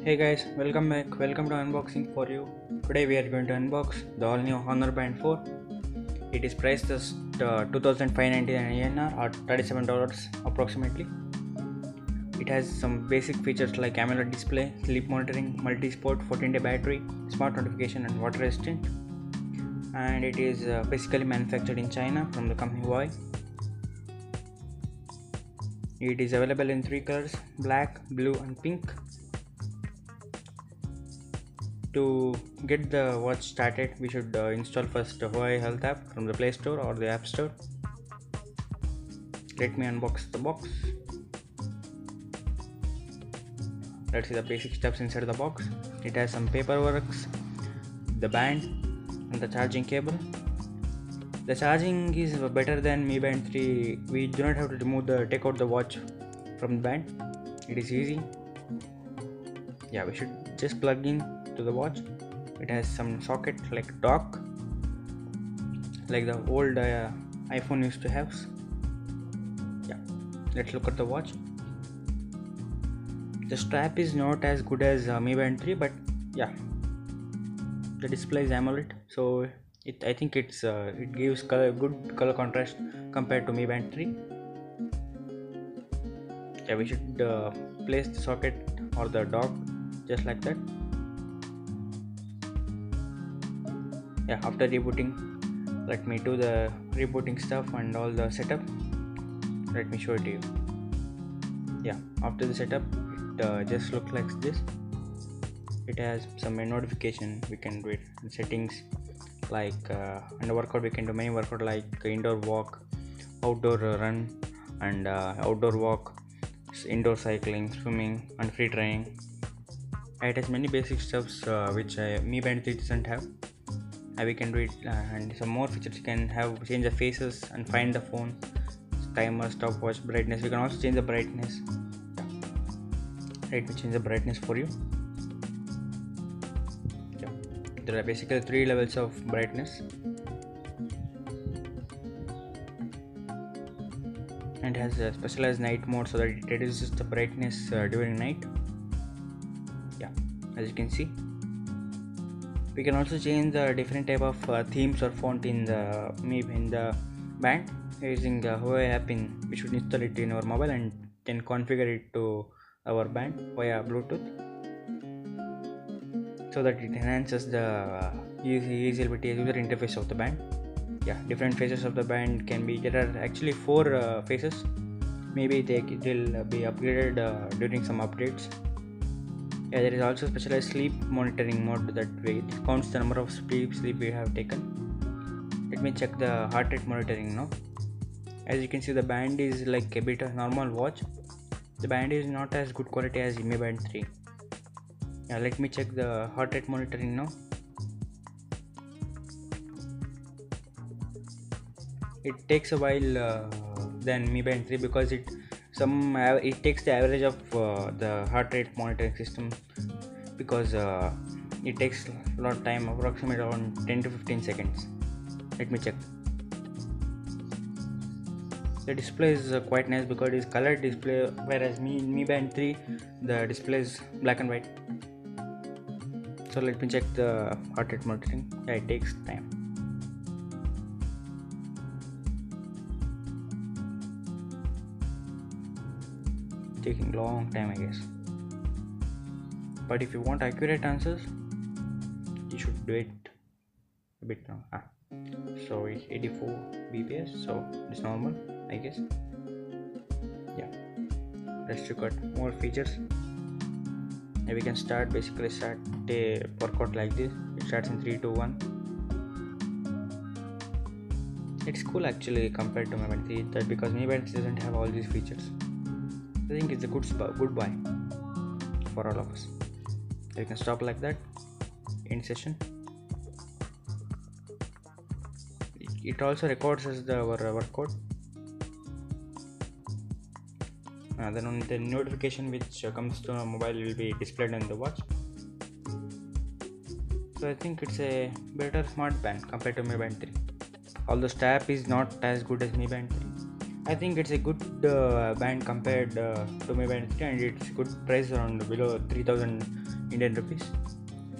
Hey guys, welcome back. Welcome to unboxing for you. Today we are going to unbox the all new Honor Band 4. It is priced as 2599 INR or $37 approximately. It has some basic features like AMOLED display, sleep monitoring, multi-sport, 14-day battery, smart notification and water resistant. And it is basically manufactured in China from the company Huawei. It is available in three colors: black, blue and pink. To get the watch started, we should install first the Huawei Health app from the Play Store or the App Store. Let me unbox the box. Let's see the basic steps inside the box. It has some paperwork, the band and the charging cable. The charging is better than Mi Band 3. We do not have to take out the watch from the band. It is easy. Yeah, we should just plug in to the watch. It has some socket like dock, like the old iPhone used to have. Yeah, let's look at the watch. The strap is not as good as Mi Band 3, but yeah, the display is AMOLED, so I think it gives good color contrast compared to Mi Band 3. Yeah, we should place the socket or the dock just like that. Yeah, after rebooting, let me do the rebooting stuff and all the setup. Let me show it to you. Yeah, after the setup, it just looks like this. It has some notification. We can do it in settings, like and workout. We can do many workout like indoor walk, outdoor run, and outdoor walk, indoor cycling, swimming, and free training. It has many basic stuffs which Mi Band 3 doesn't have. We can do it, and some more features. You can have change the faces and find the phone, timer, stopwatch, brightness. We can also change the brightness. Let me change the brightness for you. Yeah. There are basically three levels of brightness, and it has a specialized night mode so that it reduces the brightness during night. Yeah, as you can see. We can also change the different type of themes or font in the band using the Huawei app. We should install it in our mobile and then configure it to our band via Bluetooth, so that it enhances the usability user interface of the band. Yeah, different phases of the band can be. There are actually four phases. Maybe they will be upgraded during some updates. Yeah, there is also specialized sleep monitoring mode that counts the number of sleep we have taken. Let me check the heart rate monitoring now. As you can see, the band is like a bit of normal watch. The band is not as good quality as Mi Band 3. Yeah, let me check the heart rate monitoring now. It takes a while than Mi Band 3 because it takes the average of the heart rate monitoring system, because it takes a lot of time, approximately around 10 to 15 seconds. Let me check. The display is quite nice because it is colored display, whereas Mi Band 3 the display is black and white. So let me check the heart rate monitoring. Yeah, it takes time. Taking long time, I guess. But if you want accurate answers, you should do it a bit now. So it's 84 bps, so it's normal, I guess. Yeah, let's look at more features. Yeah, we can start a workout like this. It starts in 3 2 1. It's cool actually compared to Mi Band 3, that because Mi Band 3 doesn't have all these features. I think it's a good buy for all of us. You can stop like that. End session. It also records as our workout. Then the notification which comes to our mobile will be displayed on the watch. So I think it's a better smart band compared to Mi Band 3. Although strap is not as good as Mi Band 3, I think it's a good band compared to Mi Band 3, and it's good price around below 3000 Indian rupees.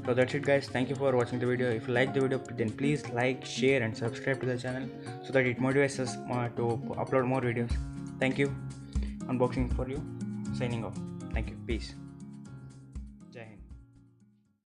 So that's it guys, thank you for watching the video. If you like the video, then please like, share and subscribe to the channel so that it motivates us to upload more videos. Thank you. Unboxing for you. Signing off. Thank you. Peace.